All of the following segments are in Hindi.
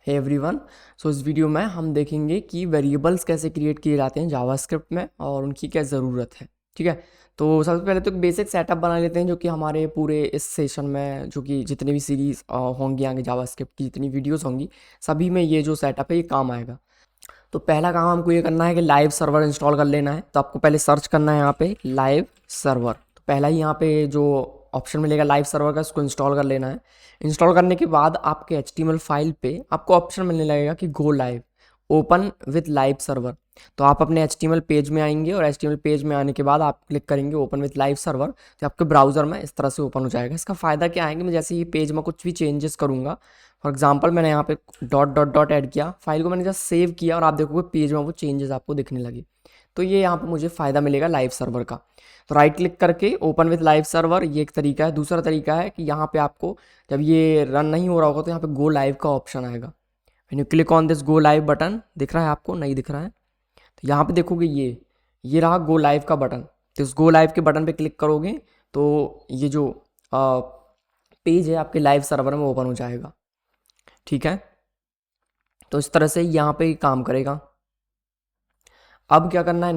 Hey everyone. सो इस वीडियो में हम देखेंगे कि वेरिएबल्स कैसे क्रिएट किए जाते हैं जावास्क्रिप्ट में और उनकी क्या ज़रूरत है। ठीक है, तो सबसे पहले तो एक बेसिक सेटअप बना लेते हैं जो कि हमारे पूरे इस सेशन में जो कि जितने भी सीरीज़ होंगी आगे जावास्क्रिप्ट की जितनी वीडियोस होंगी सभी में ये जो सेटअप है ये काम आएगा। तो पहला काम हमको ये करना है कि लाइव सर्वर इंस्टॉल कर लेना है। तो आपको पहले सर्च करना है यहाँ पे लाइव सर्वर। तो पहला ही यहाँ पे जो ऑप्शन मिलेगा लाइव सर्वर का उसको इंस्टॉल कर लेना है। इंस्टॉल करने के बाद आपके HTML फाइल पे आपको ऑप्शन मिलने लगेगा कि go live open with live server. तो आप अपने HTML पेज में आएंगे और HTML पेज में आने के बाद आप क्लिक करेंगे ओपन विथ लाइव सर्वर, तो आपके ब्राउज़र में इस तरह से ओपन हो जाएगा। इसका फ़ायदा क्या है कि मैं जैसे ये पेज में कुछ भी चेंजेस करूँगा, फॉर एग्जांपल मैंने यहाँ पे डॉट डॉट डॉट ऐड किया, फाइल को मैंने जस्ट सेव किया और आप देखोगे पेज में वो चेंजेस आपको दिखने लगे। तो ये यहाँ पे मुझे फ़ायदा मिलेगा लाइव सर्वर का। तो राइट क्लिक करके ओपन विथ लाइव सर्वर ये एक तरीका है। दूसरा तरीका है कि यहाँ पे आपको जब ये रन नहीं हो रहा होगा तो यहाँ पे गो लाइव का ऑप्शन आएगा। When you click on this go live button, दिख रहा है आपको? नहीं दिख रहा है? तो यहाँ पे देखोगे ये रहा गो लाइव का बटन। तो इस गो लाइव के बटन पे क्लिक करोगे तो ये जो पेज है आपके लाइव सर्वर में ओपन हो जाएगा। ठीक है, तो इस तरह से यहाँ पे काम करेगा। अब क्या करना है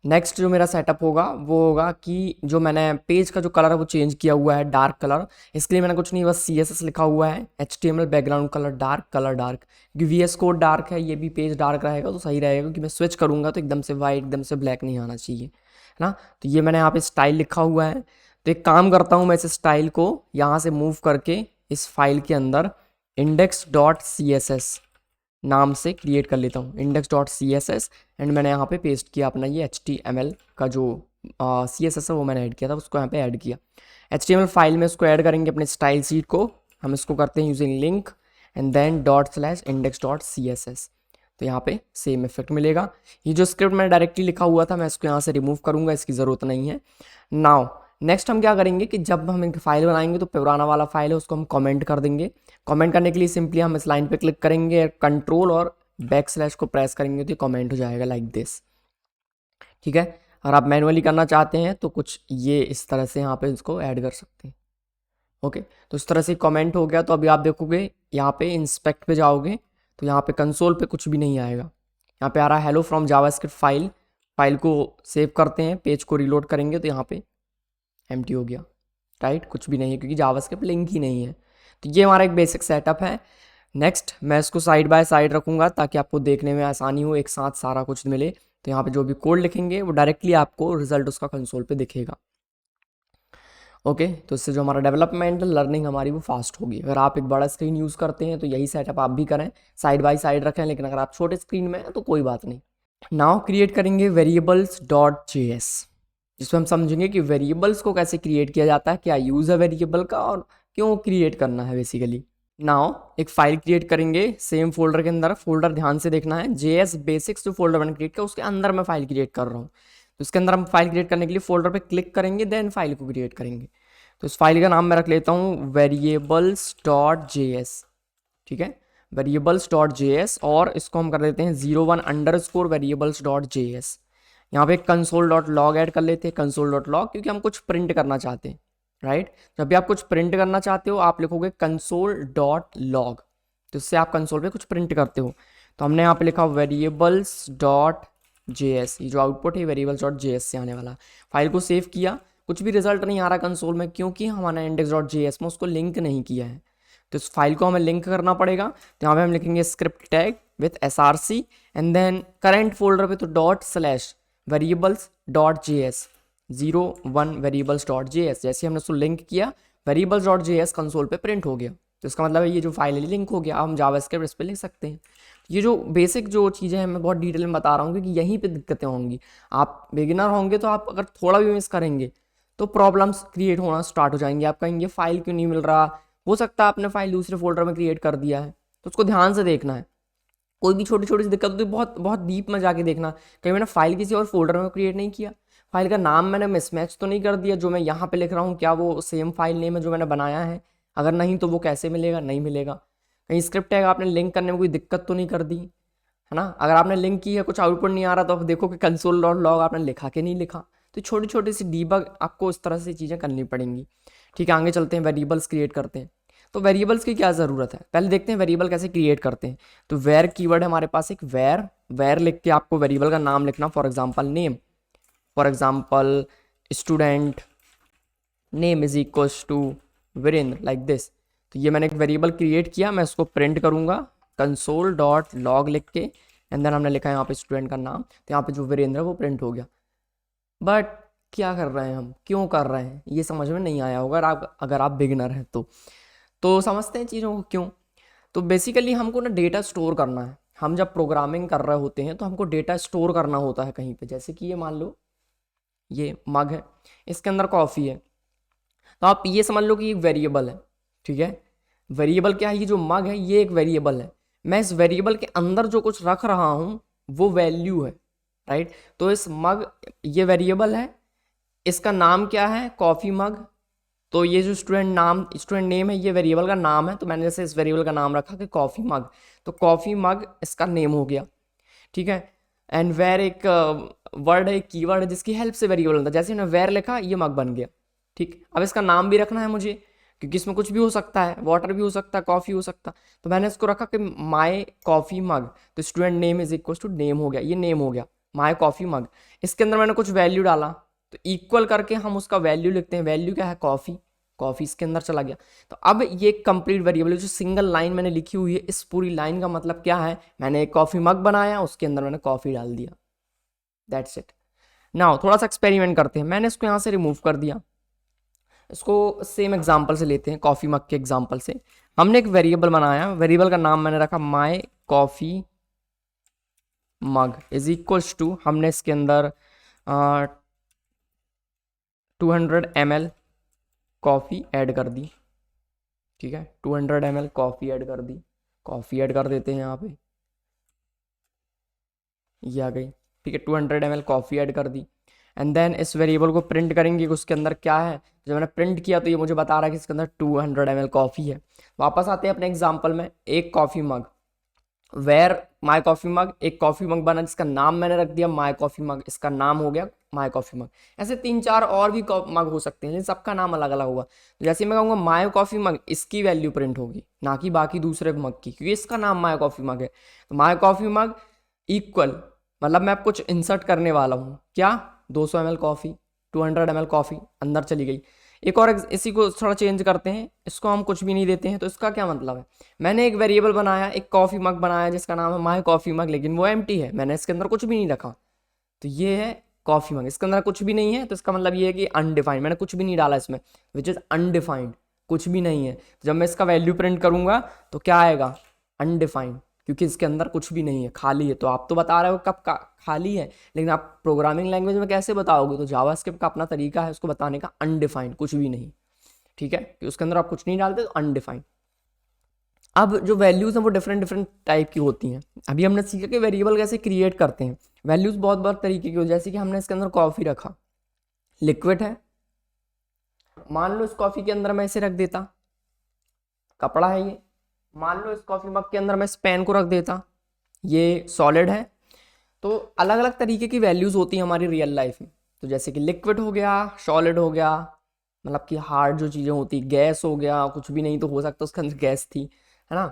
नेक्स्ट जो मेरा सेटअप होगा वो होगा कि जो मैंने पेज का जो कलर है वो चेंज किया हुआ है डार्क कलर। इसके लिए मैंने कुछ नहीं बस CSS लिखा हुआ है HTML बैकग्राउंड कलर डार्क क्योंकि VS कोड डार्क है, ये भी पेज डार्क रहेगा तो सही रहेगा क्योंकि मैं स्विच करूँगा तो एकदम से वाइट एकदम से ब्लैक नहीं आना चाहिए, है ना। तो ये मैंने यहाँ पे स्टाइल लिखा हुआ है। तो एक काम करता हूँ, मैं इस स्टाइल को यहाँ से मूव करके इस फाइल के अंदर index.css नाम से क्रिएट कर लेता हूँ, index.css। एंड मैंने यहाँ पे पेस्ट किया अपना ये HTML का जो CSS है वो मैंने ऐड किया था, उसको यहाँ पे ऐड किया। HTML फाइल में उसको ऐड करेंगे अपने स्टाइल शीट को। हम इसको करते हैं using link and then ./index.css। तो यहाँ पे सेम इफेक्ट मिलेगा। ये जो स्क्रिप्ट मैंने डायरेक्टली लिखा हुआ था मैं इसको यहाँ से रिमूव करूँगा, इसकी ज़रूरत नहीं है। नाउ नेक्स्ट हम क्या करेंगे कि जब हम एक फाइल बनाएंगे तो पुराना वाला फाइल है उसको हम कमेंट कर देंगे। कमेंट करने के लिए सिंपली हम इस लाइन पे क्लिक करेंगे, कंट्रोल और बैकस्लैश को प्रेस करेंगे तो ये कमेंट हो जाएगा लाइक दिस। ठीक है, अगर आप मैनुअली करना चाहते हैं तो कुछ ये इस तरह से यहाँ पे इसको ऐड कर सकते हैं। ओके, तो इस तरह से कमेंट हो गया। तो अभी आप देखोगे यहाँ पे इंस्पेक्ट पे जाओगे तो यहाँ पे कंसोल पे कुछ भी नहीं आएगा। यहाँ पे आ रहा है हेलो फ्रॉम जावास्क्रिप्ट फाइल को सेव करते हैं, पेज को रिलोड करेंगे तो यहाँ पे एम्प्टी हो गया, राइट, कुछ भी नहीं है क्योंकि जावास्क्रिप्ट लिंक ही नहीं है। तो ये हमारा एक बेसिक सेटअप है। नेक्स्ट मैं इसको साइड बाय साइड रखूँगा ताकि आपको देखने में आसानी हो, एक साथ सारा कुछ मिले। तो यहाँ पे जो भी कोड लिखेंगे वो डायरेक्टली आपको रिजल्ट उसका कंसोल पे दिखेगा। ओके, तो इससे जो हमारा डेवलपमेंट लर्निंग हमारी वो फास्ट होगी। अगर आप एक बड़ा स्क्रीन यूज़ करते हैं तो यही सेटअप आप भी करें, साइड बाय साइड रखें। लेकिन अगर आप छोटे स्क्रीन में हैं तो कोई बात नहीं। नाउ क्रिएट करेंगे variables.js, जिसमें हम समझेंगे कि वेरिएबल्स को कैसे क्रिएट किया जाता है, क्या यूज़ है वेरिएबल का और क्यों क्रिएट करना है बेसिकली। नाउ एक फाइल क्रिएट करेंगे सेम फोल्डर के अंदर। फोल्डर ध्यान से देखना है, JS बेसिक्स जो फोल्डर मैंने क्रिएट किया उसके अंदर मैं फाइल क्रिएट कर रहा हूँ। तो इसके अंदर हम फाइल क्रिएट करने के लिए फोल्डर पे क्लिक करेंगे, देन फाइल को क्रिएट करेंगे। तो इस फाइल का नाम मैं रख लेता हूँ variables.js। ठीक है, variables.js और इसको हम कर देते हैं 01_variables.js। यहाँ पे console.log ऐड कर लेते हैं, console.log, क्योंकि हम कुछ प्रिंट करना चाहते हैं, राइट। जब भी आप कुछ प्रिंट करना चाहते हो आप लिखोगे console.log, तो इससे आप कंसोल पे कुछ प्रिंट करते हो। तो हमने यहाँ पे लिखा variables.js, ये जो आउटपुट है variables.js से आने वाला। फाइल को सेव किया, कुछ भी रिजल्ट नहीं आ रहा कंसोल में क्योंकि हमारा index.js में उसको लिंक नहीं किया है। तो इस फाइल को हमें लिंक करना पड़ेगा। तो यहाँ पे हम लिखेंगे script tag with src and then current folder पे तो ./variables.js 01 variables.js। जैसे हमने उसको लिंक किया variables.js कंसोल पे प्रिंट हो गया। तो इसका मतलब है ये जो फाइल है लिंक हो गया। अब हम जावास्क्रिप्ट इस पर लिख सकते हैं। ये जो बेसिक जो चीज़ें हैं मैं बहुत डिटेल में बता रहा हूँ क्योंकि यहीं पे दिक्कतें होंगी। आप बिगिनर होंगे तो आप अगर थोड़ा भी मिस करेंगे तो प्रॉब्लम्स क्रिएट होना स्टार्ट हो जाएंगे। आप कहेंगे फाइल क्यों नहीं मिल रहा, हो सकता है आपने फाइल दूसरे फोल्डर में क्रिएट कर दिया है, तो उसको ध्यान से देखना है। कोई भी छोटी छोटी सी दिक्कत होती है बहुत बहुत डीप में जाके देखना, कहीं मैंने फाइल किसी और फोल्डर में क्रिएट नहीं किया, फाइल का नाम मैंने मिसमैच तो नहीं कर दिया, जो मैं यहाँ पे लिख रहा हूँ क्या वो सेम फाइल नेम है जो मैंने बनाया है, अगर नहीं तो वो कैसे मिलेगा, नहीं मिलेगा। कहीं स्क्रिप्ट टैग आपने लिंक करने में कोई दिक्कत तो नहीं कर दी, है ना। अगर आपने लिंक की है कुछ आउटपुट नहीं आ रहा तो आप देखो कि console.log आपने लिखा कि नहीं लिखा। तो छोटी छोटी सी डीबग आपको इस तरह से चीज़ें करनी पड़ेंगी। ठीक है, आगे चलते हैं, वेरिएबल्स क्रिएट करते हैं। तो वेरिएबल्स की क्या ज़रूरत है, पहले देखते हैं वेरिएबल कैसे क्रिएट करते हैं। तो वेर कीवर्ड है हमारे पास, एक वेर, वेर लिख के आपको वेरिएबल का नाम लिखना, for example name, for example student name is equals to Virendra, like this. तो ये मैंने एक वेरिएबल क्रिएट किया, मैं इसको प्रिंट करूंगा कंसोल डॉट लॉग लिख के, एंड देन हमने लिखा है यहाँ पे स्टूडेंट का नाम, तो यहाँ पे जो वीरेंद्र है वो प्रिंट हो गया। बट क्या कर रहे हैं हम, क्यों कर रहे हैं, ये समझ में नहीं आया होगा अगर आप बिगिनर हैं तो समझते हैं चीज़ों को क्यों। तो बेसिकली हमको ना डेटा स्टोर करना है। हम जब प्रोग्रामिंग कर रहे होते हैं तो हमको डेटा स्टोर करना होता है कहीं पे। जैसे कि ये मान लो ये मग है, इसके अंदर कॉफ़ी है, तो आप ये समझ लो कि ये वेरिएबल है, ठीक है। वेरिएबल क्या है, ये जो मग है ये एक वेरिएबल है। मैं इस वेरिएबल के अंदर जो कुछ रख रहा हूँ वो वैल्यू है, राइट। तो इस मग, ये वेरिएबल है, इसका नाम क्या है, कॉफ़ी मग। तो ये जो स्टूडेंट नेम है ये वेरिएबल का नाम है, तो मैंने जैसे इस वेरिएबल का नाम रखा कि कॉफ़ी मग, तो कॉफ़ी मग इसका नेम हो गया, ठीक है। एंड वेर एक वर्ड है, एक कीवर्ड है जिसकी हेल्प से वेरिएबल बनता है। जैसे मैंने वेर लिखा ये मग बन गया, ठीक। अब इसका नाम भी रखना है मुझे, क्योंकि इसमें कुछ भी हो सकता है, वाटर भी हो सकता है, कॉफ़ी हो सकता है। तो मैंने इसको रखा कि माई कॉफ़ी मग, तो student name is equal to name हो गया, ये नेम हो गया माई कॉफ़ी मग। इसके अंदर मैंने कुछ वैल्यू डाला, तो इक्वल करके हम उसका वैल्यू लिखते हैं। वैल्यू क्या है, कॉफ़ी, कॉफ़ी इसके अंदर चला गया। तो अब ये कंप्लीट वेरिएबल, जो सिंगल लाइन मैंने लिखी हुई है, इस पूरी लाइन का मतलब क्या है, मैंने एक कॉफ़ी मग बनाया, उसके अंदर मैंने कॉफ़ी डाल दिया, दैट्स इट। नाउ थोड़ा सा एक्सपेरिमेंट करते हैं। मैंने इसको यहाँ से रिमूव कर दिया, इसको सेम एग्जांपल से लेते हैं, कॉफ़ी मग के एग्जांपल से। हमने एक वेरिएबल बनाया, वेरिएबल का नाम मैंने रखा my coffee mug is equals to, हमने इसके अंदर 200 ml कॉफ़ी ऐड कर दी, ठीक है। 200 ml कॉफ़ी ऐड कर दी, कॉफ़ी ऐड कर देते हैं यहाँ पे, ये आ गई, ठीक है। 200 ml कॉफ़ी ऐड कर दी, एंड देन इस वेरिएबल को प्रिंट करेंगे कि उसके अंदर क्या है। जब मैंने प्रिंट किया तो ये मुझे बता रहा है कि इसके अंदर 200 ml कॉफ़ी है। वापस आते हैं अपने एग्जांपल में, एक coffee mug, var my coffee mug, एक कॉफ़ी मग बना जिसका नाम मैंने रख दिया माई कॉफ़ी मग, इसका नाम हो गया माई कॉफ़ी मग। ऐसे 3-4 और भी मग हो सकते हैं, लेकिन सबका नाम अलग अलग होगा। तो जैसे मैं कहूँगा माई कॉफ़ी मग, इसकी वैल्यू प्रिंट होगी, ना कि बाकी दूसरे मग की, क्योंकि इसका नाम माई कॉफ़ी मग है। तो माई कॉफ़ी मग इक्वल, मतलब मैं कुछ इंसर्ट करने वाला हूँ, क्या, 200 ml कॉफ़ी, 200 ml कॉफ़ी अंदर चली गई। एक और इसी को थोड़ा चेंज करते हैं, इसको हम कुछ भी नहीं देते हैं। तो इसका क्या मतलब है, मैंने एक वेरिएबल बनाया, एक कॉफ़ी मग बनाया जिसका नाम है माई कॉफ़ी मग, लेकिन वो एम्प्टी है, मैंने इसके अंदर कुछ भी नहीं रखा। तो ये है कॉफ़ी मग, इसके अंदर कुछ भी नहीं है, तो इसका मतलब ये है कि अनडिफाइंड, मैंने कुछ भी नहीं डाला इसमें, विच इज़ अनडिफाइंड, कुछ भी नहीं है। तो जब मैं इसका वैल्यू प्रिंट करूँगा तो क्या आएगा, अनडिफाइंड, क्योंकि इसके अंदर कुछ भी नहीं है, खाली है। तो आप तो बता रहे हो कब का खाली है, लेकिन आप प्रोग्रामिंग लैंग्वेज में कैसे बताओगे, तो जावास्क्रिप्ट का अपना तरीका है उसको बताने का, अनडिफाइंड, कुछ भी नहीं, ठीक है, कि उसके अंदर आप कुछ नहीं डालते, तो अनडिफाइंड। अब जो वैल्यूज़ हैं वो डिफरेंट डिफरेंट टाइप की होती हैं। अभी हमने सीखा कि वेरिएबल कैसे क्रिएट करते हैं। वैल्यूज़ बहुत बहुत तरीके की हो, जैसे कि हमने इसके अंदर कॉफ़ी रखा, लिक्विड है, मान लो इस कॉफ़ी के अंदर मैं इसे रख देता, कपड़ा है ये, मान लो इस कॉफ़ी मग के अंदर मैं इस पेन को रख देता, ये सॉलिड है। तो अलग अलग तरीके की वैल्यूज़ होती हैं हमारी रियल लाइफ में। तो जैसे कि लिक्विड हो गया, सॉलिड हो गया, मतलब कि हार्ड जो चीज़ें होती, गैस हो गया, कुछ भी नहीं तो हो सकता उसके अंदर गैस थी, है ना।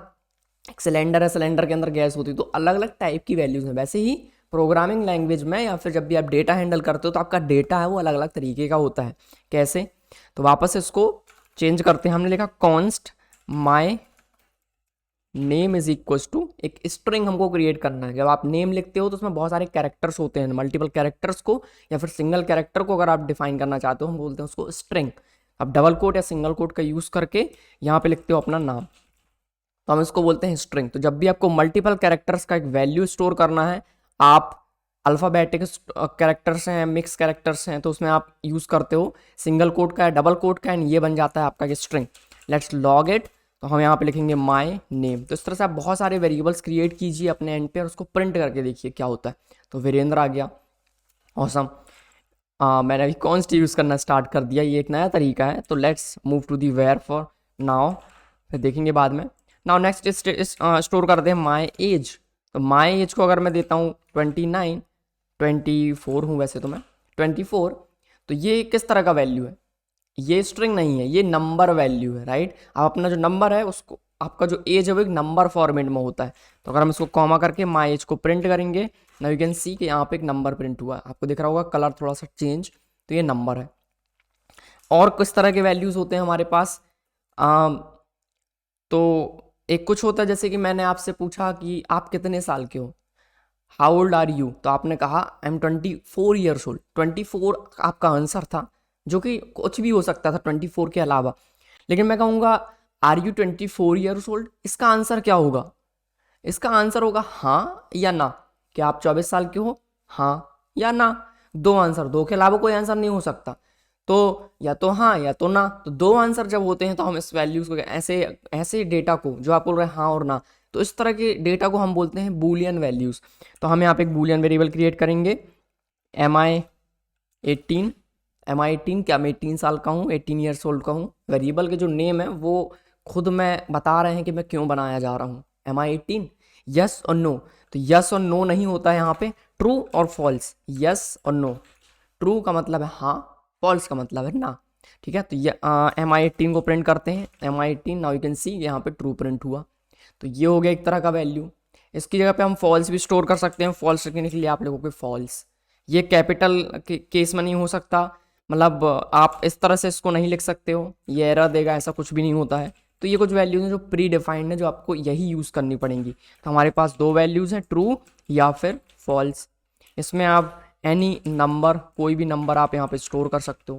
एक सिलेंडर है, सिलेंडर के अंदर गैस होती, तो अलग अलग टाइप की वैल्यूज़ हैं। वैसे ही प्रोग्रामिंग लैंग्वेज में या फिर जब भी आप डेटा हैंडल करते हो तो आपका डेटा है वो अलग अलग तरीके का होता है। कैसे, तो वापस इसको चेंज करते हैं। हमने लिखा const my name is equals to, एक स्ट्रिंग हमको क्रिएट करना है। जब आप नेम लिखते हो तो उसमें बहुत सारे कैरेक्टर्स होते हैं, मल्टीपल कैरेक्टर्स को या फिर सिंगल कैरेक्टर को अगर आप डिफाइन करना चाहते हो, हम बोलते हैं उसको स्ट्रिंग। आप डबल कोट या सिंगल कोट का यूज़ करके यहाँ पे लिखते हो अपना नाम, तो हम इसको बोलते हैं स्ट्रिंग। तो जब भी आपको मल्टीपल कैरेक्टर्स का एक वैल्यू स्टोर करना है, आप अल्फ़ाबेटिक कैरेक्टर्स हैं, मिक्स कैरेक्टर्स हैं, तो उसमें आप यूज़ करते हो सिंगल कोट का या डबल कोट का, एंड ये बन जाता है आपका ये स्ट्रिंग। लेट्स लॉग इट, तो हम यहाँ पे लिखेंगे माई नेम। तो इस तरह से आप बहुत सारे वेरिएबल्स क्रिएट कीजिए अपने एंड पे और उसको प्रिंट करके देखिए क्या होता है। तो वीरेंद्र आ गया, ऑसम। मैंने अभी कॉन्स्ट यूज़ करना स्टार्ट कर दिया, ये एक नया तरीका है। तो let's move to the var for now, फिर देखेंगे बाद में। नाउ नेक्स्ट स्टोर करते हैं माई एज। तो माई एज को अगर मैं देता हूँ 29, 24 हूँ वैसे तो मैं 24, तो ये किस तरह का वैल्यू है, ये स्ट्रिंग नहीं है, ये नंबर वैल्यू है, राइट। अब अपना जो नंबर है उसको, आपका जो एज है वो एक नंबर फॉर्मेट में होता है। तो अगर हम इसको कॉमा करके माई एज को प्रिंट करेंगे, नाउ यू कैन सी कि यहाँ पे एक नंबर प्रिंट हुआ है, आपको दिख रहा होगा कलर थोड़ा सा चेंज, तो ये नंबर है। और किस तरह के वैल्यूज होते हैं हमारे पास, तो एक कुछ होता है जैसे कि मैंने आपसे पूछा कि आप कितने साल के हो, हाउ ओल्ड आर यू, तो आपने कहा आई एम 24 ईयर्स ओल्ड। 24 आपका आंसर था, जो कि कुछ भी हो सकता था 24 के अलावा। लेकिन मैं कहूँगा आर यू 24 ईयर्स ओल्ड, इसका आंसर क्या होगा? इसका आंसर होगा हाँ या ना। क्या आप 24 साल के हो, हाँ या ना? दो आंसर, दो के अलावा कोई आंसर नहीं हो सकता। तो या तो हाँ या तो ना। तो दो आंसर जब होते हैं तो हम इस वैल्यूज को ऐसे ऐसे डेटा को, जो आप बोल रहे हैं हाँ और ना, तो इस तरह के डेटा को हम बोलते हैं बूलियन वैल्यूज। तो हम यहाँ पे एक बूलियन वेरिएबल क्रिएट करेंगे, MI 18। MI 18 क्या मैं 18 साल का हूँ, 18 ईयर्स ओल्ड का हूँ। वेरिएबल के जो नेम है वो खुद में बता रहे हैं कि मैं क्यों बनाया जा रहा हूँ। MI 18 यस और नो, तो यस और नो नहीं होता है यहाँ पे, ट्रू और फॉल्स, यस और नो। ट्रू का मतलब है हाँ, फॉल्स का मतलब है ना, ठीक है। तो ये MI 18 को प्रिंट करते हैं, MI 18, now you can see यहाँ पे ट्रू प्रिंट हुआ। तो ये हो गया एक तरह का वैल्यू। इसकी जगह पे हम फॉल्स भी स्टोर कर सकते हैं। फॉल्स रखने के लिए आप लोगों के फॉल्स, ये कैपिटल केस में नहीं हो सकता, मतलब आप इस तरह से इसको नहीं लिख सकते हो, ये एरर देगा, ऐसा कुछ भी नहीं होता है। तो ये कुछ वैल्यूज हैं जो प्री डिफाइंड है, जो आपको यही यूज़ करनी पड़ेंगी। तो हमारे पास दो वैल्यूज़ हैं, ट्रू या फिर फॉल्स। इसमें आप एनी नंबर, कोई भी नंबर आप यहाँ पे स्टोर कर सकते हो।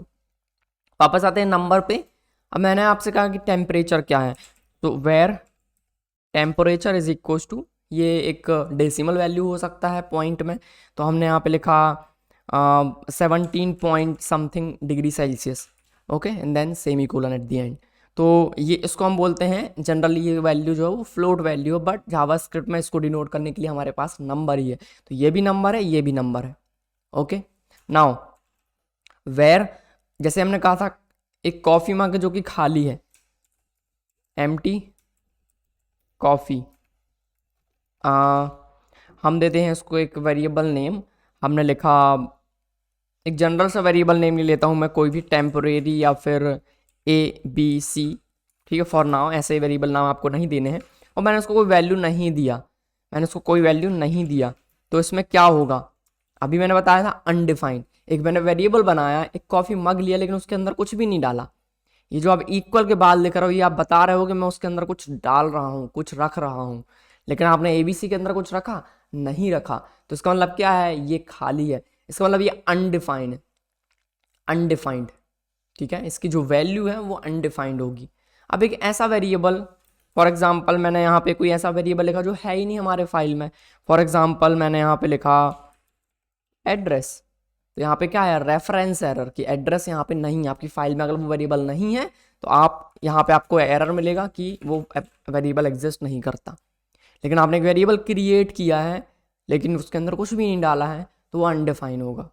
वापस आते हैं नंबर पे। अब मैंने आपसे कहा कि टेम्परेचर क्या है, तो var temperature is equals to, ये एक डेसिमल वैल्यू हो सकता है पॉइंट में, तो हमने यहाँ पे लिखा 17 point something degree Celsius, okay, and then semicolon at the end. तो ये इसको हम बोलते हैं जनरली, ये वैल्यू जो है वो फ्लोट वैल्यू है, बट जावास्क्रिप्ट में इसको डिनोट करने के लिए हमारे पास नंबर ही है। तो ये भी नंबर है, ये भी नंबर है, ओके। नाउ वेयर, जैसे हमने कहा था एक कॉफ़ी मग जो कि खाली है, एम्प्टी कॉफ़ी, हम देते हैं इसको एक वेरिएबल नेम। हमने लिखा, एक जनरल सा वेरिएबल नेम ले लेता हूँ मैं, कोई भी टेम्परेरी या फिर ABC, ठीक है। फॉर नाउ ऐसे वेरिएबल नाम आपको नहीं देने हैं। और मैंने उसको कोई वैल्यू नहीं दिया, मैंने उसको कोई वैल्यू नहीं दिया, तो इसमें क्या होगा? अभी मैंने बताया था अनडिफाइंड। एक मैंने वेरिएबल बनाया, एक कॉफ़ी मग लिया, लेकिन उसके अंदर कुछ भी नहीं डाला। ये जो आप इक्वल के बाद लिख रहे हो, ये आप बता रहे हो कि मैं उसके अंदर कुछ डाल रहा हूँ, कुछ रख रहा हूँ, लेकिन आपने ABC के अंदर कुछ रखा नहीं रखा। तो इसका मतलब क्या है? ये खाली है, इसका मतलब ये अनडिफाइंड है, अनडिफाइंड, ठीक है। इसकी जो वैल्यू है वो अनडिफाइंड होगी। अब एक ऐसा वेरिएबल, फॉर एग्जांपल मैंने यहाँ पे कोई ऐसा वेरिएबल लिखा जो है ही नहीं हमारे फाइल में। फॉर एग्जांपल मैंने यहाँ पे लिखा एड्रेस, तो यहाँ पे क्या है? रेफरेंस एरर की एड्रेस यहाँ पे नहीं है आपकी फाइल में। अगर वो वेरिएबल नहीं है तो आप यहाँ पे आपको एरर मिलेगा कि वो वेरिएबल एग्जिस्ट नहीं करता। लेकिन आपने एक वेरिएबल क्रिएट किया है लेकिन उसके अंदर कुछ भी नहीं डाला है, तो वो अनडिफाइन होगा।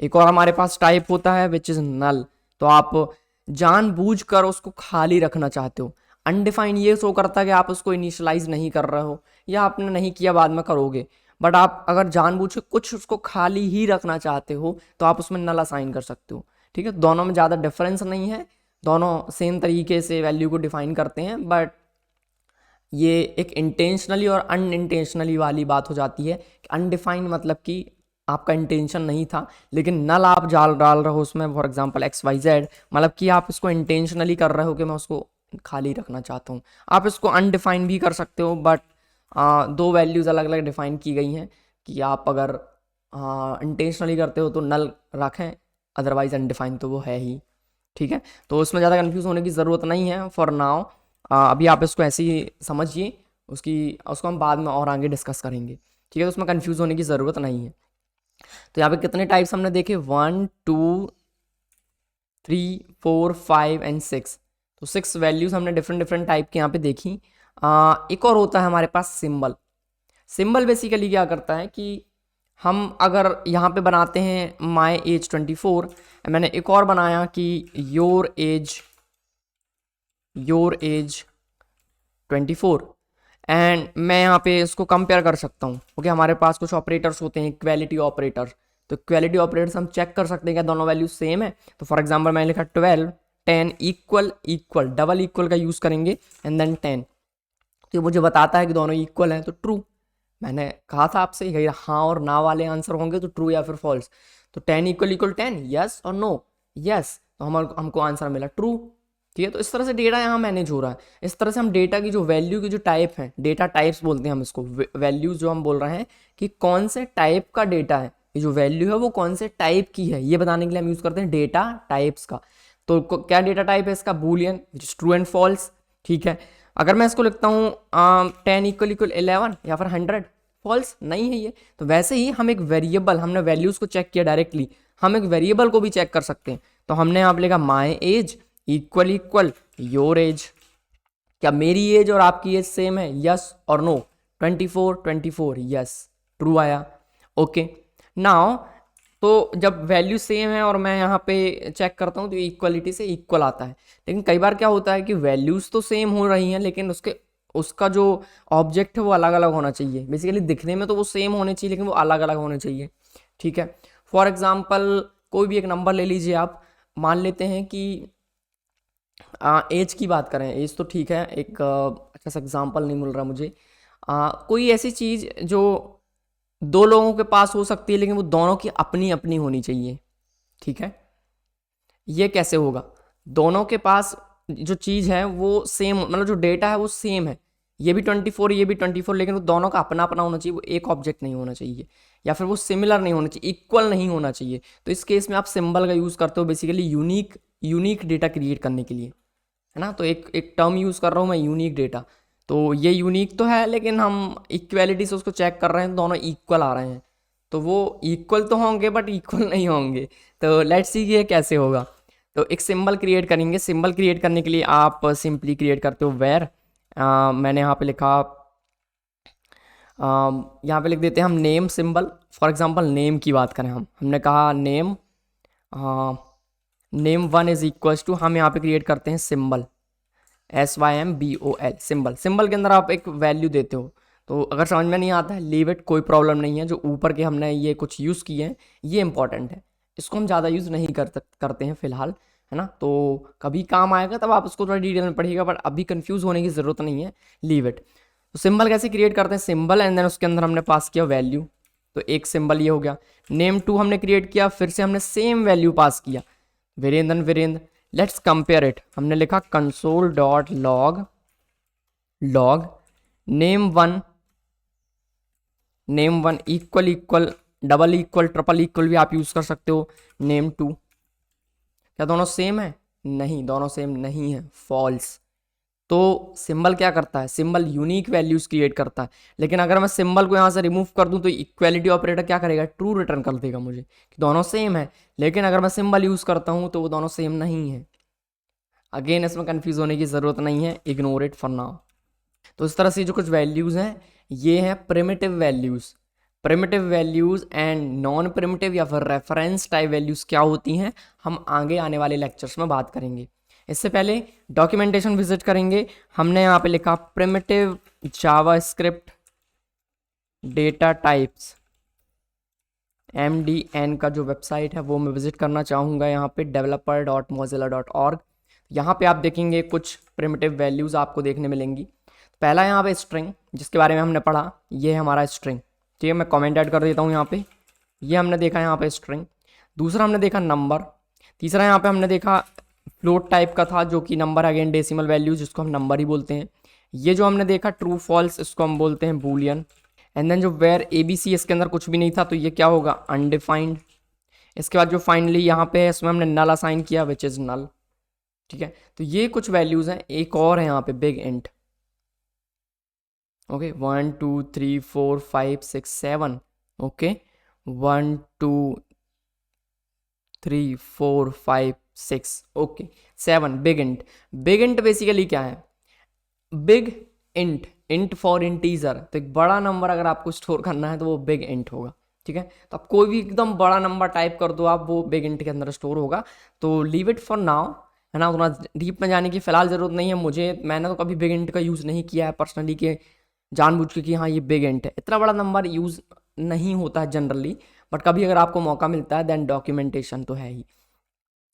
एक और हमारे पास टाइप होता है विच इज़ नल, तो आप जानबूझकर उसको खाली रखना चाहते हो। अनडिफाइन ये शो करता है कि आप उसको इनिशियलाइज नहीं कर रहे हो, या आपने नहीं किया, बाद में करोगे। बट आप अगर जानबूझ के कुछ उसको खाली ही रखना चाहते हो तो आप उसमें नल असाइन कर सकते हो, ठीक है। दोनों में ज़्यादा डिफरेंस नहीं है, दोनों सेम तरीके से वैल्यू को डिफाइन करते हैं, बट ये एक इंटेंशनली और अनइंटेंशनली वाली बात हो जाती है। अनडिफाइंड मतलब कि आपका इंटेंशन नहीं था, लेकिन नल आप डाल रहे हो उसमें, फॉर एग्जांपल XYZ, मतलब कि आप इसको इंटेंशनली कर रहे हो कि मैं उसको खाली रखना चाहता हूँ। आप इसको अनडिफाइंड भी कर सकते हो, बट दो वैल्यूज़ अलग अलग डिफाइन की गई हैं कि आप अगर इंटेंशनली करते हो तो नल रखें, अदरवाइज अनडिफाइंड तो वो है ही, ठीक है। तो उसमें ज़्यादा कन्फ्यूज़ होने की ज़रूरत नहीं है फॉर नाउ। अभी आप इसको ऐसे ही समझिए, उसको हम बाद में और आगे डिस्कस करेंगे, ठीक है। तो उसमें कन्फ्यूज़ होने की ज़रूरत नहीं है। तो यहाँ पे कितने टाइप्स हमने देखे? 1 2 3 4 5 एंड 6। तो 6 वैल्यूज़ हमने डिफरेंट डिफरेंट टाइप के यहाँ पे देखी। एक और होता है हमारे पास सिंबल। सिंबल बेसिकली क्या करता है कि हम अगर यहाँ पे बनाते हैं माई एज 24, मैंने एक और बनाया कि योर एज 24, एंड मैं यहाँ पे इसको कंपेयर कर सकता हूँ। ओके, हमारे पास कुछ ऑपरेटर्स होते हैं, इक्वालिटी ऑपरेटर। तो इक्वालिटी ऑपरेटर्स हम चेक कर सकते हैं क्या दोनों वैल्यू सेम है। तो फॉर एग्जांपल मैंने लिखा 12, 10 इक्वल इक्वल डबल इक्वल का यूज़ करेंगे एंड देन 10, तो ये मुझे बताता है कि दोनों इक्वल हैं, तो ट्रू। मैंने कहा था आपसे कि हाँ और ना वाले आंसर होंगे तो ट्रू या फिर फॉल्स। तो 10 इक्वल इक्वल 10, यस और नो, यस, तो हमको आंसर मिला ट्रू। ठीक है, तो इस तरह से डेटा यहाँ मैनेज हो रहा है। इस तरह से हम डेटा की जो वैल्यू की जो टाइप है, डेटा टाइप्स बोलते हैं हम इसको, वैल्यूज जो हम बोल रहे हैं कि कौन से टाइप का डेटा है, ये जो वैल्यू है वो कौन से टाइप की है, ये बताने के लिए हम यूज़ करते हैं डेटा टाइप्स का। तो क्या डेटा टाइप है इसका? Boolean, true and false. ठीक है, अगर मैं इसको लिखता हूँ 10 इक्वल इक्वल 11 या फिर 100, फॉल्स नहीं है ये। तो वैसे ही हम एक वेरिएबल, हमने वैल्यूज़ को चेक किया डायरेक्टली, हम एक वेरिएबल को भी चेक कर सकते हैं। तो हमने यहाँ पे लिखा my age equal equal your age, क्या मेरी एज और आपकी एज सेम है, यस और नो। 24 यस, ट्रू आया। ओके, नाउ तो जब वैल्यू सेम है और मैं यहाँ पे चेक करता हूँ तो इक्वलिटी से इक्वल आता है। लेकिन कई बार क्या होता है कि वैल्यूज़ तो सेम हो रही हैं लेकिन उसका जो ऑब्जेक्ट है वो अलग अलग होना चाहिए। बेसिकली दिखने में तो वो सेम होने चाहिए लेकिन वो अलग अलग होने चाहिए। ठीक है, फॉर एग्जाम्पल कोई भी एक नंबर ले लीजिए आप, मान लेते हैं कि एज की बात करें, एज तो ठीक है, एक अच्छा सा एग्जाम्पल नहीं मिल रहा मुझे। कोई ऐसी चीज़ जो दो लोगों के पास हो सकती है लेकिन वो दोनों की अपनी अपनी होनी चाहिए। ठीक है, ये कैसे होगा? दोनों के पास जो चीज़ है वो सेम, मतलब जो डेटा है वो सेम है, ये भी 24 ये भी 24, लेकिन वो दोनों का अपना अपना होना चाहिए, वो एक ऑब्जेक्ट नहीं होना चाहिए, या फिर वो सिमिलर नहीं होना चाहिए, इक्वल नहीं होना चाहिए। तो इस केस में आप सिंबल का यूज़ करते हो बेसिकली यूनिक डेटा क्रिएट करने के लिए, है ना। तो एक टर्म यूज़ कर रहा हूँ मैं, यूनिक डेटा। तो ये यूनिक तो है लेकिन हम इक्वालिटी से उसको चेक कर रहे हैं, दोनों इक्वल आ रहे हैं, तो वो इक्वल तो होंगे बट इक्वल नहीं होंगे। तो लेट्स सी ये कैसे होगा। तो एक सिंबल क्रिएट करेंगे, सिंबल क्रिएट करने के लिए आप सिंपली क्रिएट करते हो वेर, मैंने यहाँ पे लिखा, यहाँ पे लिख देते हैं हम name symbol. For example name की बात करें, हमने कहा name, name 1 is equals to, हम यहाँ पे क्रिएट करते हैं सिंबल, SYMBOL सिंबल। सिंबल के अंदर आप एक वैल्यू देते हो, तो अगर समझ में नहीं आता है लीव इट, कोई प्रॉब्लम नहीं है। जो ऊपर के हमने ये कुछ यूज़ किए हैं ये इंपॉर्टेंट है, इसको हम ज़्यादा यूज़ नहीं करते हैं फिलहाल, है ना। तो कभी काम आएगा तब आप उसको थोड़ा डिटेल में पढ़िएगा, बट अभी कंफ्यूज होने की ज़रूरत नहीं है, लीव इट। तो सिंबल कैसे क्रिएट करते हैं? सिंबल एंड देन उसके अंदर हमने पास किया वैल्यू, तो एक सिंबल ये हो गया। नेम 2 हमने क्रिएट किया, फिर से हमने सेम वैल्यू पास किया, Virendra Virendra. Let's compare it, हमने लिखा console dot log name 1 equal equal double equal triple equal भी आप यूज़ कर सकते हो, नेम 2। क्या दोनों सेम है? नहीं, दोनों सेम नहीं है, फॉल्स। तो सिंबल क्या करता है? सिंबल यूनिक वैल्यूज क्रिएट करता है, लेकिन अगर मैं सिंबल को यहाँ से रिमूव कर दूँ तो इक्वालिटी ऑपरेटर क्या करेगा? ट्रू रिटर्न कर देगा मुझे कि दोनों सेम है। लेकिन अगर मैं सिंबल यूज़ करता हूँ तो वो दोनों सेम नहीं है। अगेन इसमें कंफ्यूज होने की ज़रूरत नहीं है, इग्नोर इट फॉर नाउ। तो इस तरह से जो कुछ वैल्यूज़ हैं ये हैं primitive values. Primitive values and non primitive या फिर रेफरेंस टाइप वैल्यूज़ क्या होती हैं, हम आगे आने वाले लेक्चर्स में बात करेंगे। इससे पहले डॉक्यूमेंटेशन विजिट करेंगे। हमने यहाँ पे लिखा primitive JavaScript data types, MDN का जो वेबसाइट है वो मैं विजिट करना चाहूँगा, यहाँ पे developer.mozilla.org। यहाँ पे आप देखेंगे कुछ प्रिमिटिव वैल्यूज़ आपको देखने मिलेंगी। पहला यहाँ पे स्ट्रिंग, जिसके बारे में हमने पढ़ा, ये है हमारा स्ट्रिंग। ठीक है, मैं कमेंट ऐड कर देता हूँ यहाँ पे। ये हमने देखा यहाँ पे स्ट्रिंग। दूसरा हमने देखा नंबर। तीसरा यहाँ पे हमने देखा फ्लोट टाइप का था, जो कि नंबर अगेन डेसिमल वैल्यूज, जिसको हम नंबर ही बोलते हैं। ये जो हमने देखा ट्रू फॉल्स, इसको हम बोलते हैं बूलियन। एंड देन जो वेर ABC, इसके अंदर कुछ भी नहीं था तो ये क्या होगा? अनडिफाइंड। इसके बाद जो फाइनली यहाँ पे है इसमें हमने नल असाइन किया, विच इज़ नल। ठीक है, तो ये कुछ वैल्यूज़ हैं। एक और है यहाँ पे big int. Okay, 1 2 3 4 5 6 7। Okay, 1 2 3 4 5 6, okay 7, big int. Big int basically क्या है? बिग इंट फॉर इंटीजर, तो एक बड़ा नंबर अगर आपको स्टोर करना है तो वो बिग इंट होगा। ठीक है, तो आप कोई भी एकदम बड़ा नंबर टाइप कर दो आप, वो बिग इंट के अंदर स्टोर होगा। तो लीव इट फॉर नाउ, है ना। उतना डीप में जाने की फिलहाल ज़रूरत नहीं है मुझे, मैंने तो कभी बिग इंट का यूज़ नहीं किया है पर्सनली, कि जानबूझ के कि हाँ ये बिग इंट है। इतना बड़ा नंबर यूज़ नहीं होता है जनरली, बट कभी अगर आपको मौका मिलता है देन डॉक्यूमेंटेशन तो है ही।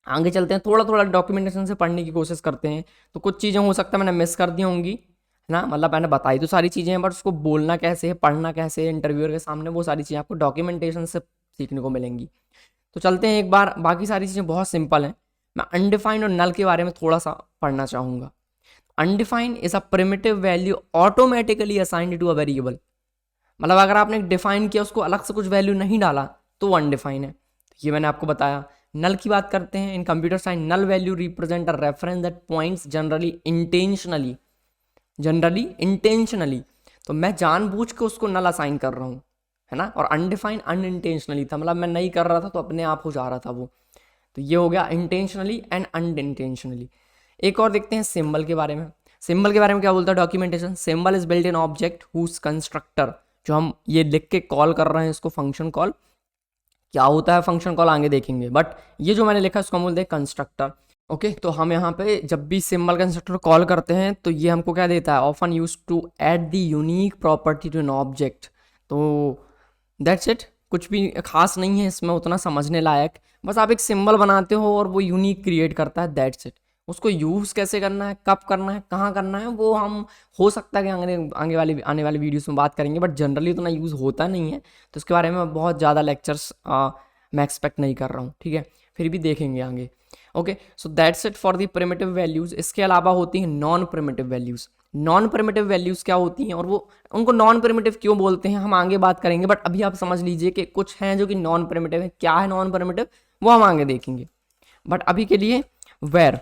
आगे चलते हैं, थोड़ा थोड़ा डॉक्यूमेंटेशन से पढ़ने की कोशिश करते हैं। तो कुछ चीज़ें हो सकता है मैंने मिस कर दी होंगी, है ना, मतलब मैंने बताई तो सारी चीज़ें हैं, बट उसको बोलना कैसे है, पढ़ना कैसे है इंटरव्यूअर के सामने, वो सारी चीज़ें आपको डॉक्यूमेंटेशन से सीखने को मिलेंगी। तो चलते हैं एक बार, बाकी सारी चीज़ें बहुत सिंपल हैं। मैं अनडिफाइंड और नल के बारे में थोड़ा सा पढ़ना चाहूँगा। Undefined is a primitive value automatically assigned to a variable. मतलब अगर आपने डिफाइन किया, उसको अलग से कुछ वैल्यू नहीं डाला, तो वो अनडिफाइन है। तो ये मैंने आपको बताया। नल की बात करते हैं। In computer science null value represent a reference that points generally intentionally. तो मैं जानबूझ के उसको नल असाइन कर रहा हूँ, है ना। और अनडिफाइन अनइंटेंशनली था, मतलब मैं नहीं कर रहा था तो अपने आप हो जा रहा था वो। तो ये हो गया इंटेंशनली एंड अनइंटेंशनली। एक और देखते हैं सिंबल के बारे में। सिंबल के बारे में क्या बोलता है documentation? Symbol is built in object whose constructor, जो हम ये लिख के कॉल कर रहे हैं इसको फंक्शन कॉल, क्या होता है फंक्शन कॉल आगे देखेंगे, बट ये जो मैंने लिखा है इसको हम बोलते हैं कंस्ट्रक्टर। ओके, तो हम यहाँ पे जब भी सिंबल कंस्ट्रक्टर कॉल करते हैं तो ये हमको क्या देता है? Often use to add the unique property to an object. तो दैट्स इट, कुछ भी खास नहीं है इसमें उतना समझने लायक। बस आप एक सिंबल बनाते हो और वो यूनिक क्रिएट करता है, दैट्स इट। उसको यूज़ कैसे करना है, कब करना है, कहाँ करना है, वो हम हो सकता है कि आने वाली वीडियोस में बात करेंगे, बट जनरली उतना यूज़ होता नहीं है। तो उसके बारे में बहुत ज़्यादा लेक्चर्स मैं एक्सपेक्ट नहीं कर रहा हूँ, ठीक है, फिर भी देखेंगे आगे। Okay, so that's it for the primitive values. इसके अलावा होती हैं non primitive values. Non primitive values क्या होती हैं और वो उनको नॉन प्रिमिटिव क्यों बोलते हैं हम आगे बात करेंगे, बट अभी आप समझ लीजिए कि कुछ हैं जो कि नॉन प्रिमिटिव है। क्या है नॉन प्रिमिटिव, वो हम आगे देखेंगे। बट अभी के लिए वेर,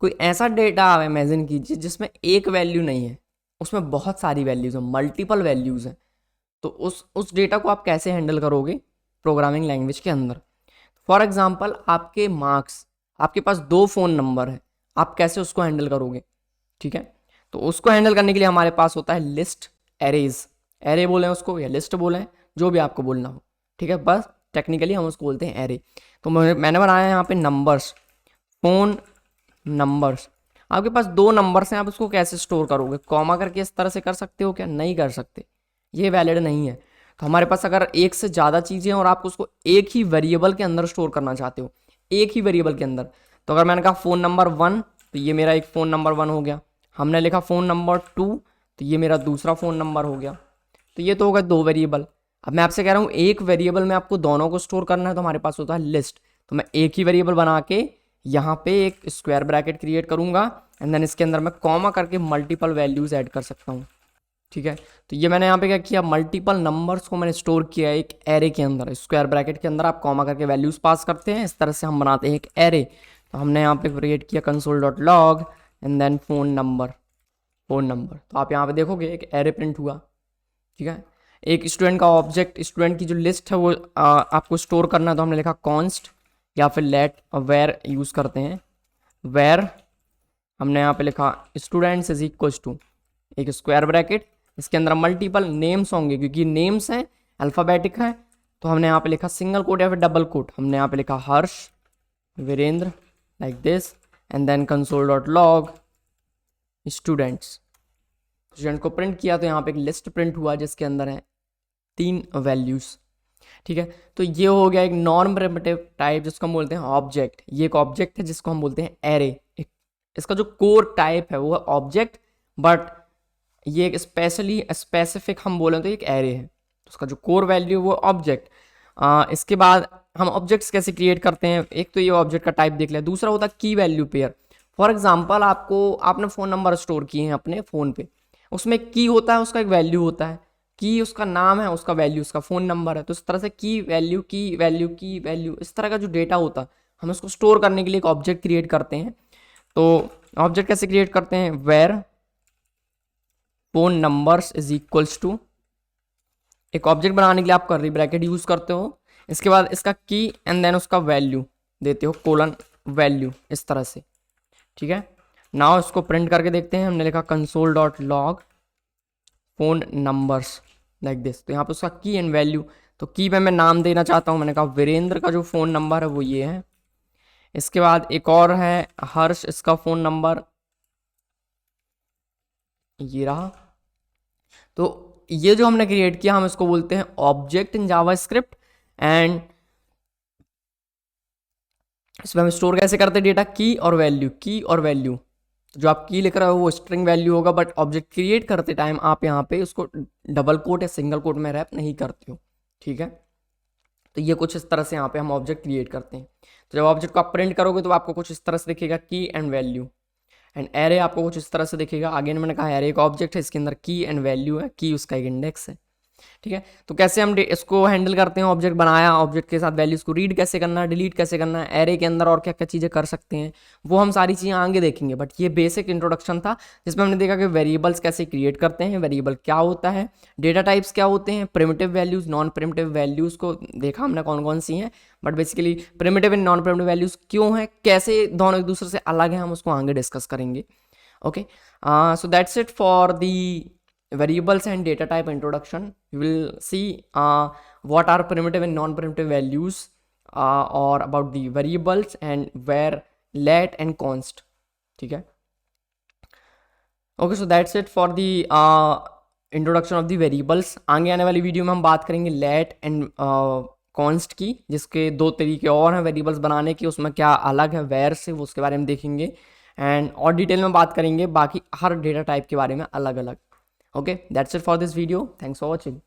कोई ऐसा डेटा आप इमेजिन कीजिए जिसमें एक वैल्यू नहीं है, उसमें बहुत सारी वैल्यूज़ हैं, मल्टीपल वैल्यूज़ हैं। तो उस डेटा को आप कैसे हैंडल करोगे प्रोग्रामिंग लैंग्वेज के अंदर? फॉर एग्जाम्पल आपके मार्क्स, आपके पास 2 फ़ोन नंबर है, आप कैसे उसको हैंडल करोगे? ठीक है, तो उसको हैंडल करने के लिए हमारे पास होता है लिस्ट, एरेज। एरे बोलें उसको या लिस्ट बोलें, जो भी आपको बोलना हो, ठीक है, बस टेक्निकली हम उसको बोलते हैं एरे। तो मैंने बनाया है यहाँ पे नंबर्स, फ़ोन नंबर्स। आपके पास 2 नंबर्स हैं, आप उसको कैसे स्टोर करोगे? कॉमा करके इस तरह से कर सकते हो क्या? नहीं कर सकते, ये वैलिड नहीं है। तो हमारे पास अगर एक से ज़्यादा चीज़ें हैं और आप उसको एक ही वेरिएबल के अंदर स्टोर करना चाहते हो, एक ही वेरिएबल के अंदर, तो अगर मैंने कहा फ़ोन नंबर 1, तो ये मेरा एक फ़ोन नंबर 1 हो गया। हमने लिखा फ़ोन नंबर 2, तो ये मेरा दूसरा फ़ोन नंबर हो गया। तो ये तो हो गए 2 वेरिएबल। अब मैं आपसे कह रहा हूँ एक वेरिएबल में आपको दोनों को स्टोर करना है, तो हमारे पास होता है लिस्ट। तो मैं एक ही वेरिएबल बना के यहाँ पे एक स्क्वायर ब्रैकेट क्रिएट करूँगा, एंड देन इसके अंदर मैं कॉमा करके मल्टीपल वैल्यूज़ ऐड कर सकता हूँ, ठीक है। तो ये मैंने यहाँ पे क्या किया, मल्टीपल नंबर्स को मैंने स्टोर किया एक एरे के अंदर। स्क्वायर ब्रैकेट के अंदर आप कॉमा करके वैल्यूज़ पास करते हैं, इस तरह से हम बनाते हैं एक एरे। तो हमने यहाँ पे क्रिएट किया console dot log and then phone number. तो आप यहाँ पे देखोगे एक एरे प्रिंट हुआ, ठीक है। एक स्टूडेंट का ऑब्जेक्ट, स्टूडेंट की जो लिस्ट है वो आपको स्टोर करना है, तो हमने लिखा कॉन्स्ट या फिर लेट वेर यूज़ करते हैं। वेर हमने यहाँ पे लिखा स्टूडेंट्स इज इक्वल्स टू एक स्क्वायर ब्रैकेट, इसके अंदर मल्टीपल नेम्स होंगे क्योंकि नेम्स हैं, अल्फ़ाबेटिक है। तो हमने यहाँ पे लिखा सिंगल कोट या फिर डबल कोट, हमने यहाँ पे लिखा Harsh Virendra like this, and then console dot log students. Student को प्रिंट किया तो यहाँ पे एक लिस्ट प्रिंट हुआ जिसके अंदर है 3 वैल्यूज़, ठीक है। तो ये हो गया एक नॉन प्रिमिटिव टाइप जिसको हम बोलते हैं ऑब्जेक्ट। ये एक ऑब्जेक्ट है जिसको हम बोलते हैं एरे। इसका जो कोर टाइप है वो है ऑब्जेक्ट, बट ये एक स्पेसिफिक हम बोलें तो एक एरे है। तो उसका जो कोर वैल्यू वो ऑब्जेक्ट। इसके बाद हम ऑब्जेक्ट्स कैसे क्रिएट करते हैं? एक तो ये ऑब्जेक्ट का टाइप देख लिया, दूसरा होता है की वैल्यू पेयर। फॉर एग्जाम्पल आपने फ़ोन नंबर स्टोर किए हैं अपने फ़ोन पे, उसमें की होता है, उसका एक वैल्यू होता है। की उसका नाम है, उसका वैल्यू उसका फ़ोन नंबर है। तो इस तरह से की वैल्यू की वैल्यू की वैल्यू, इस तरह का जो डेटा होता है हम उसको स्टोर करने के लिए एक ऑब्जेक्ट क्रिएट करते हैं। तो ऑब्जेक्ट कैसे क्रिएट करते हैं? Var phone numbers is equals to, एक ऑब्जेक्ट बनाने के लिए आप कर्ली ब्रैकेट यूज़ करते हो, इसके बाद इसका की एंड देन उसका वैल्यू देते हो, कोलन वैल्यू, इस तरह से, ठीक है। नाउ इसको प्रिंट करके देखते हैं। हमने लिखा console dot log phone numbers like this. तो यहाँ पे उसका की एंड वैल्यू, तो की में मैं नाम देना चाहता हूँ, मैंने कहा वीरेंद्र का जो फ़ोन नंबर है वो ये है। इसके बाद एक और है हर्ष, इसका फ़ोन नंबर ये रहा। तो ये जो हमने क्रिएट किया हम इसको बोलते हैं ऑब्जेक्ट इन जावास्क्रिप्ट, एंड इसमें हम स्टोर कैसे करते हैं डेटा, की और वैल्यू, की और वैल्यू। जो आप की लिख रहे हो वो स्ट्रिंग वैल्यू होगा, बट ऑब्जेक्ट क्रिएट करते टाइम आप यहाँ पे उसको डबल कोट या सिंगल कोट में रैप नहीं करते हो, ठीक है। तो ये कुछ इस तरह से यहाँ पे हम ऑब्जेक्ट क्रिएट करते हैं। तो जब ऑब्जेक्ट को आप प्रिंट करोगे तो आपको कुछ इस तरह से दिखेगा, की एंड वैल्यू। एंड एरे आपको कुछ इस तरह से दिखेगा। आगे मैंने कहा एरे एक ऑब्जेक्ट है, इसके अंदर की एंड वैल्यू है, की उसका एक इंडेक्स है, ठीक है। तो कैसे हम इसको हैंडल करते हैं, ऑब्जेक्ट बनाया, ऑब्जेक्ट के साथ वैल्यूज को रीड कैसे करना है, डिलीट कैसे करना है, एरे के अंदर और क्या क्या चीज़ें कर सकते हैं, वो हम सारी चीज़ें आगे देखेंगे। बट ये बेसिक इंट्रोडक्शन था जिसमें हमने देखा कि वेरिएबल्स कैसे क्रिएट करते हैं, वेरिएबल क्या होता है, डेटा टाइप्स क्या होते हैं, primitive values, non primitive values को देखा हमने कौन कौन सी हैं। But basically primitive and non primitive values क्यों है, कैसे दोनों एक दूसरे से अलग हैं, हम उसको आगे डिस्कस करेंगे। Okay, so that's it for the variables and data type introduction. We will see what are primitive and non-primitive values, or about the variables and where let and const, ठीक है। Okay, so that's it for the introduction of the variables. आगे आने वाली वीडियो में हम बात करेंगे लेट एंड कॉन्स्ट की, जिसके दो तरीके और हैं वेरिएबल्स बनाने के, उसमें क्या अलग है वेर से, वो उसके बारे में देखेंगे। एंड और डिटेल में बात करेंगे बाकी हर डेटा टाइप के बारे में अलग अलग। Okay, that's it for this video, thanks for watching.